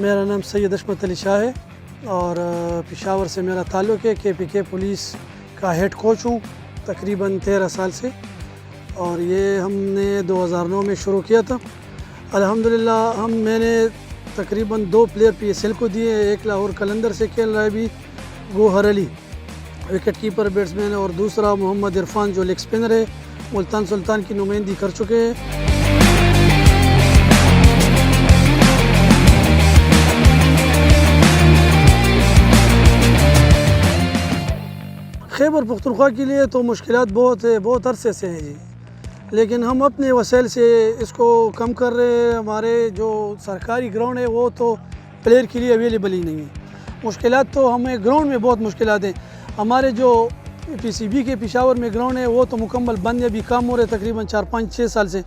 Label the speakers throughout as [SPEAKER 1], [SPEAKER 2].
[SPEAKER 1] میرا نام سید عصمت علی شاہ ہے اور پشاور سے میرا تعلق ہے۔ KPK پولیس کا ہیڈ کوچ ہوں تقریباً 13 سال سے، اور یہ ہم نے 2009 میں شروع کیا تھا۔ الحمدللہ میں نے تقریباً 2 پلیئر PSL کو دیے، ایک لاہور قلندر سے کھیل رہا ہے ابھی گوہر علی وکٹ کیپر بیٹسمین ہے، اور دوسرا محمد عرفان جو لیگ اسپنر ہے، ملتان سلطان کی نمائندگی کر چکے ہیں۔ خیبر پختونخوا کے لیے تو مشکلات بہت عرصے سے ہیں جی، لیکن ہم اپنے وسائل سے اس کو کم کر رہے ہیں۔ ہمارے جو سرکاری گراؤنڈ ہے وہ تو پلیئر کے لیے اویلیبل ہی نہیں ہے۔ مشکلات تو ہمیں گراؤنڈ میں بہت مشکلات ہیں۔ ہمارے جو PCB کے پشاور میں گراؤنڈ ہے وہ تو مکمل بند ہے، ابھی کام ہو رہے تقریباً 4-5-6 سال سے۔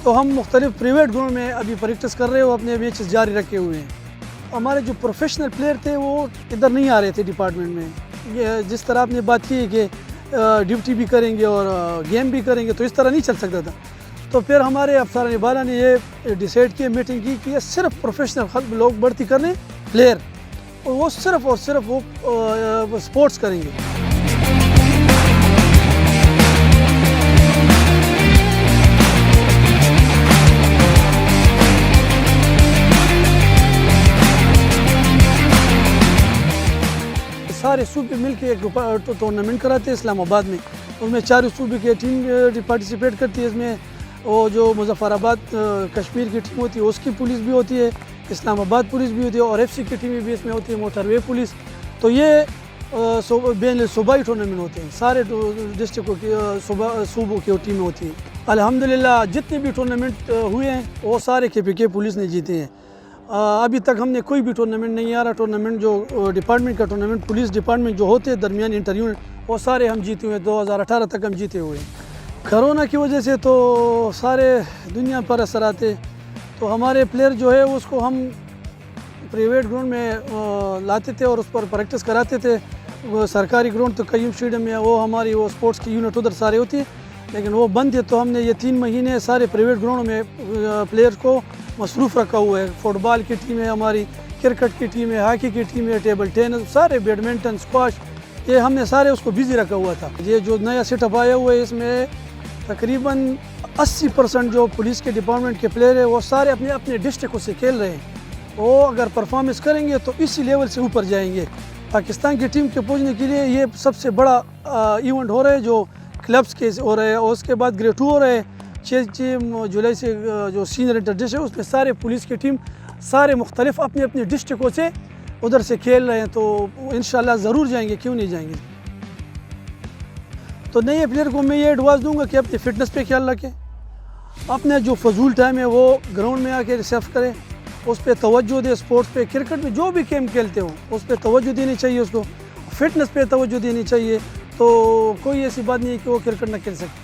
[SPEAKER 1] تو ہم مختلف پرائیویٹ گراؤنڈ میں ابھی پریکٹس کر رہے ہیں، وہ اپنے میچز جاری رکھے ہوئے ہیں۔ ہمارے جو پروفیشنل پلیئر تھے وہ ادھر نہیں آ رہے تھے ڈپارٹمنٹ میں۔ یہ جس طرح آپ نے بات کی ہے کہ ڈیوٹی بھی کریں گے اور گیم بھی کریں گے، تو اس طرح نہیں چل سکتا تھا۔ تو پھر ہمارے افسران بالا نے یہ ڈیسائیڈ کیا، میٹنگ کی کہ یہ صرف پروفیشنل لوگ بھرتی کرنے پلیئر، اور وہ صرف اور صرف وہ سپورٹس کریں گے۔ سارے صوبے مل کے ایک ٹورنامنٹ کراتے ہیں اسلام آباد میں، اس میں 4 صوبے کی ٹیم پارٹیسپیٹ کرتی ہے۔ اس میں وہ جو مظفر آباد کشمیر کی ٹیم ہوتی ہے اس کی پولیس بھی ہوتی ہے، اسلام آباد پولیس بھی ہوتی ہے، اور FC کی ٹیمیں بھی اس میں ہوتی ہے، موٹر وے پولیس۔ تو یہ بین صوبائی ٹورنامنٹ ہوتے ہیں، سارے ڈسٹرکوں کی صوبوں کی ٹیمیں ہوتی ہیں۔ الحمدللہ جتنے بھی ٹورنامنٹ ہوئے ہیں وہ سارے KPK پولیس نے جیتے ہیں۔ ابھی تک ہم نے کوئی بھی ٹورنامنٹ نہیں آ رہا، ٹورنامنٹ جو ڈپارٹمنٹ کا ٹورنامنٹ پولیس ڈپارٹمنٹ جو ہوتے ہیں درمیان انٹر یونٹ، وہ سارے ہم جیتے ہوئے ہیں۔ 2018 تک ہم جیتے ہوئے ہیں۔ کرونا کی وجہ سے تو سارے دنیا پر اثر آتے، تو ہمارے پلیئر جو ہے اس کو ہم پرائیویٹ گراؤنڈ میں لاتے تھے اور اس پر پریکٹس کراتے تھے۔ سرکاری گراؤنڈ تو قیوم اسٹیڈیم میں وہ ہماری وہ اسپورٹس کی یونٹ ادھر سارے ہوتی ہے، لیکن وہ بند ہے۔ تو ہم نے یہ 3 مہینے سارے پرائیویٹ گراؤنڈ میں پلیئر کو مصروف رکھا ہوا ہے۔ فٹ بال کی ٹیم ہے ہماری، کرکٹ کی ٹیم ہے، ہاکی کی ٹیم ہے، ٹیبل ٹینس، سارے بیڈمنٹن، اسکواش، یہ ہم نے سارے اس کو بزی رکھا ہوا تھا۔ یہ جو نیا سیٹ اپ آیا ہوا ہے اس میں تقریباً 80% جو پولیس کے ڈپارٹمنٹ کے پلیئر ہیں وہ سارے اپنے اپنے ڈسٹرکوں سے کھیل رہے ہیں۔ وہ اگر پرفارمنس کریں گے تو اسی لیول سے اوپر جائیں گے۔ پاکستان کی ٹیم کے پہنچنے کے لیے یہ سب سے بڑا ایونٹ ہو رہا ہے جو کلبس کے ہو رہے ہیں، اور اس کے بعد گریڈ 2 ہو رہے ہیں 6 جولائی سے جو سینئر انٹر ڈسٹرکٹ ہے اس میں سارے پولیس کی ٹیم سارے مختلف اپنے اپنے ڈسٹرکوں سے ادھر سے کھیل رہے ہیں۔ تو انشاءاللہ ضرور جائیں گے، کیوں نہیں جائیں گے۔ تو نئے پلیئر کو میں یہ ایڈوائز دوں گا کہ اپنی فٹنس پہ خیال رکھیں، اپنے جو فضول ٹائم ہے وہ گراؤنڈ میں آ کے ریسیف کریں، اس پہ توجہ دیں۔ اسپورٹس پہ، کرکٹ میں جو بھی گیم کھیلتے ہوں اس پہ توجہ دینی چاہیے، اس کو فٹنس پہ توجہ دینی چاہیے۔ تو کوئی ایسی بات نہیں ہے کہ وہ کرکٹ نہ کھیل سکے۔